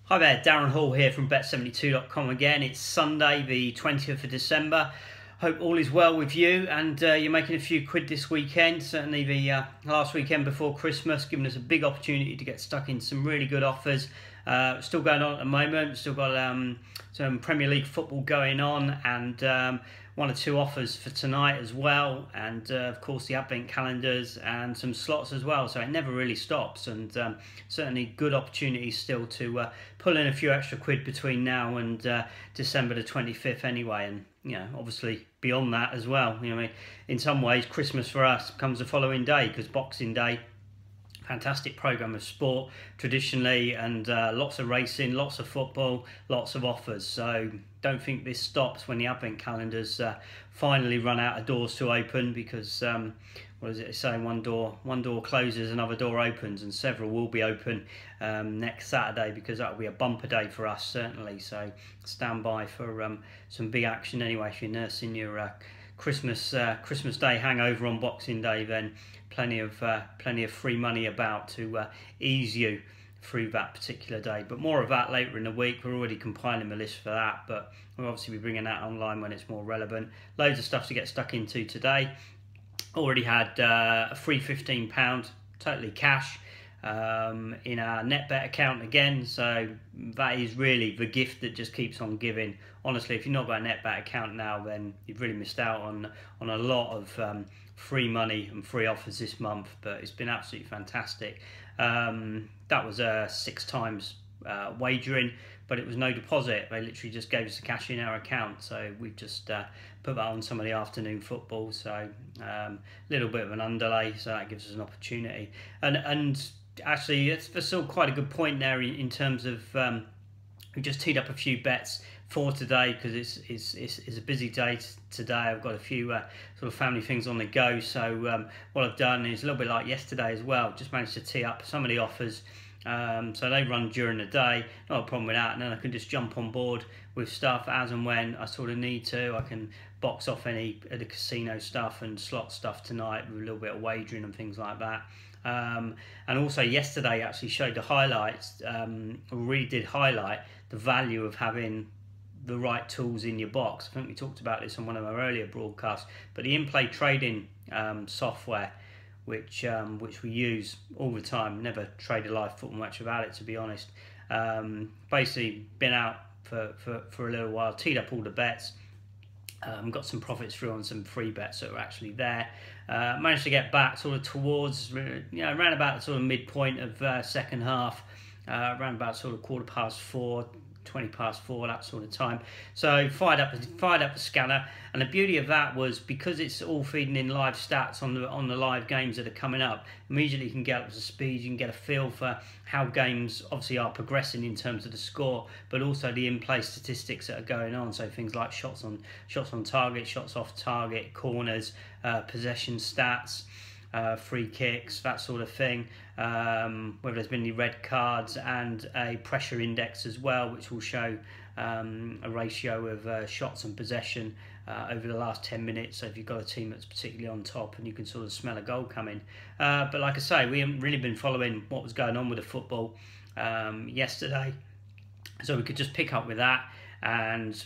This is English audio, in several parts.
Hi there, Darren Hall here from Bet72.com again. It's Sunday the 20th of December. Hope all is well with you and you're making a few quid this weekend. Certainly the last weekend before Christmas, giving us a big opportunity to get stuck in some really good offers. Still going on at the moment, still got some Premier League football going on and one or two offers for tonight as well, and of course the advent calendars and some slots as well, so it never really stops, and certainly good opportunities still to pull in a few extra quid between now and December the 25th anyway, and you know, obviously beyond that as well. You know, I mean, in some ways Christmas for us comes the following day, because Boxing Day, fantastic programme of sport traditionally, and lots of racing, lots of football, lots of offers. So don't think this stops when the advent calendars finally run out of doors to open, because what is it saying, one door closes, another door opens, and several will be open next Saturday, because that will be a bumper day for us certainly. So stand by for some big action anyway. If you're nursing your Christmas Day hangover on Boxing Day, then plenty of free money about to ease you through that particular day. But more of that later in the week. We're already compiling the list for that, but we'll obviously be bringing that online when it's more relevant. Loads of stuff to get stuck into today. Already had a free £15 totally cash in our NetBet account again, so that is really the gift that just keeps on giving. Honestly, if you've not got a NetBet account now, then you've really missed out on a lot of free money and free offers this month, but it's been absolutely fantastic. That was 6 times wagering, but it was no deposit. They literally just gave us the cash in our account, so we've just put that on some of the afternoon football, so a little bit of an underlay, so that gives us an opportunity. And actually, there's still quite a good point there in terms of we just teed up a few bets for today, because it's a busy day today. I've got a few sort of family things on the go, so what I've done is a little bit like yesterday as well, just managed to tee up some of the offers, so they run during the day, not a problem with that, and then I can just jump on board with stuff as and when I sort of need to. I can box off any of the casino stuff and slot stuff tonight with a little bit of wagering and things like that. And also yesterday actually showed the highlights, really did highlight the value of having the right tools in your box. I think we talked about this on one of our earlier broadcasts, but the in-play trading software, which we use all the time, never traded live football much without it, to be honest. Basically been out for a little while, teed up all the bets, got some profits through on some free bets that were actually there. Managed to get back sort of towards, around about sort of midpoint of second half, around about sort of 4:15, 4:20, that sort of time. So fired up the scanner, and the beauty of that was, because it's all feeding in live stats on the live games that are coming up, immediately you can get up to speed, you can get a feel for how games obviously are progressing in terms of the score, but also the in-play statistics that are going on. So things like shots on target, shots off target, corners, possession stats, free kicks, that sort of thing, whether there's been any red cards, and a pressure index as well, which will show a ratio of shots and possession over the last 10 minutes, so if you've got a team that's particularly on top and you can sort of smell a goal coming. But like I say, we haven't really been following what was going on with the football yesterday, so we could just pick up with that, and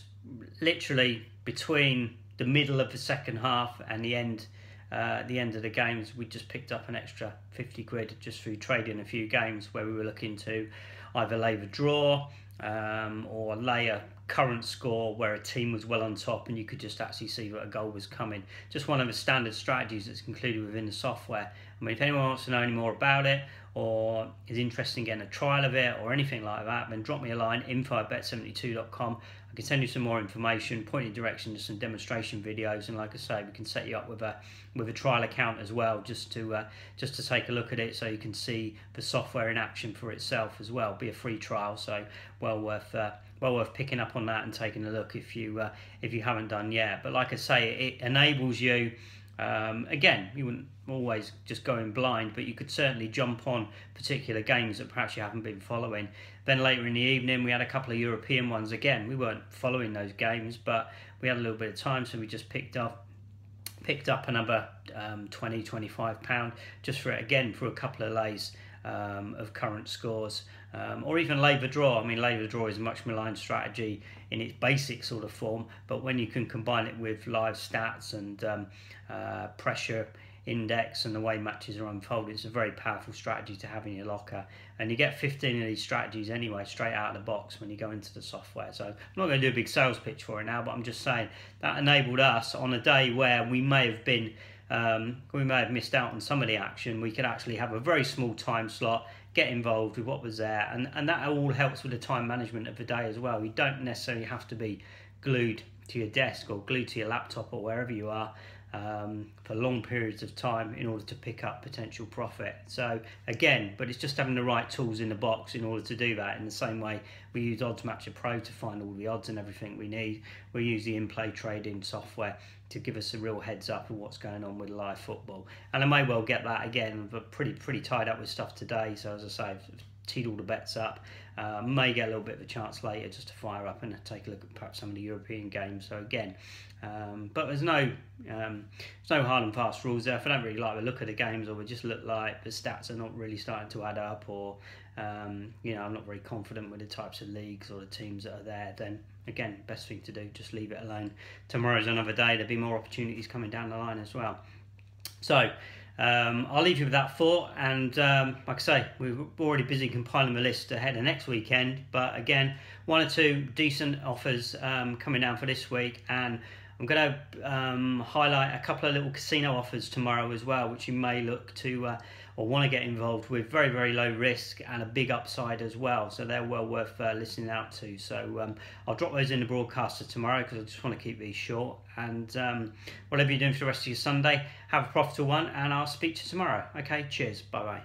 literally between the middle of the second half and the end of the games, we just picked up an extra 50 quid just through trading a few games where we were looking to either lay the draw or lay a current score where a team was well on top and you could just actually see that a goal was coming. Just one of the standard strategies that's included within the software. I mean, if anyone wants to know any more about it, or is interested in getting a trial of it or anything like that, then drop me a line, info@bet72.com. I can send you some more information, point you in direction to some demonstration videos, and like I say, we can set you up with a trial account as well, just to take a look at it, so you can see the software in action for itself as well. Be a free trial, so well worth picking up on that and taking a look if you haven't done yet. But like I say, it enables you. Again, you wouldn't always just go in blind, but you could certainly jump on particular games that perhaps you haven't been following. Then later in the evening, we had a couple of European ones. Again, we weren't following those games, but we had a little bit of time, so we just picked up another £20-25 just for it, again, for a couple of lays of current scores, or even Labour draw. I mean, Labour draw is a much maligned strategy in its basic sort of form, but when you can combine it with live stats and pressure index and the way matches are unfolded, it's a very powerful strategy to have in your locker. And you get 15 of these strategies anyway straight out of the box when you go into the software. So I'm not going to do a big sales pitch for it now, but I'm just saying that enabled us on a day where we may have been we may have missed out on some of the action. We could actually have a very small time slot, get involved with what was there, and that all helps with the time management of the day as well. You don't necessarily have to be glued to your desk or glued to your laptop or wherever you are for long periods of time in order to pick up potential profit. So again, but it's just having the right tools in the box in order to do that. In the same way we use Odds Matcher Pro to find all the odds and everything we need, we use the in-play trading software to give us a real heads up of what's going on with live football. And I may well get that again, but pretty tied up with stuff today. So as I say, I've teed all the bets up. May get a little bit of a chance later just to fire up and take a look at perhaps some of the European games. So again, but there's no hard and fast rules there. If I don't really like the look of the games, or we just look like the stats are not really starting to add up, or you know, I'm not very confident with the types of leagues or the teams that are there, then again, best thing to do, just leave it alone. Tomorrow's another day. There'll be more opportunities coming down the line as well. So I'll leave you with that thought, and like I say, we're already busy compiling the list ahead of next weekend, but again, one or two decent offers coming down for this week, and I'm going to highlight a couple of little casino offers tomorrow as well, which you may look to or want to get involved with. Very, very low risk and a big upside as well, so they're well worth listening out to. So I'll drop those in the broadcaster tomorrow because I just want to keep these short. And whatever you're doing for the rest of your Sunday, have a profitable one, and I'll speak to you tomorrow. Okay, cheers, bye bye.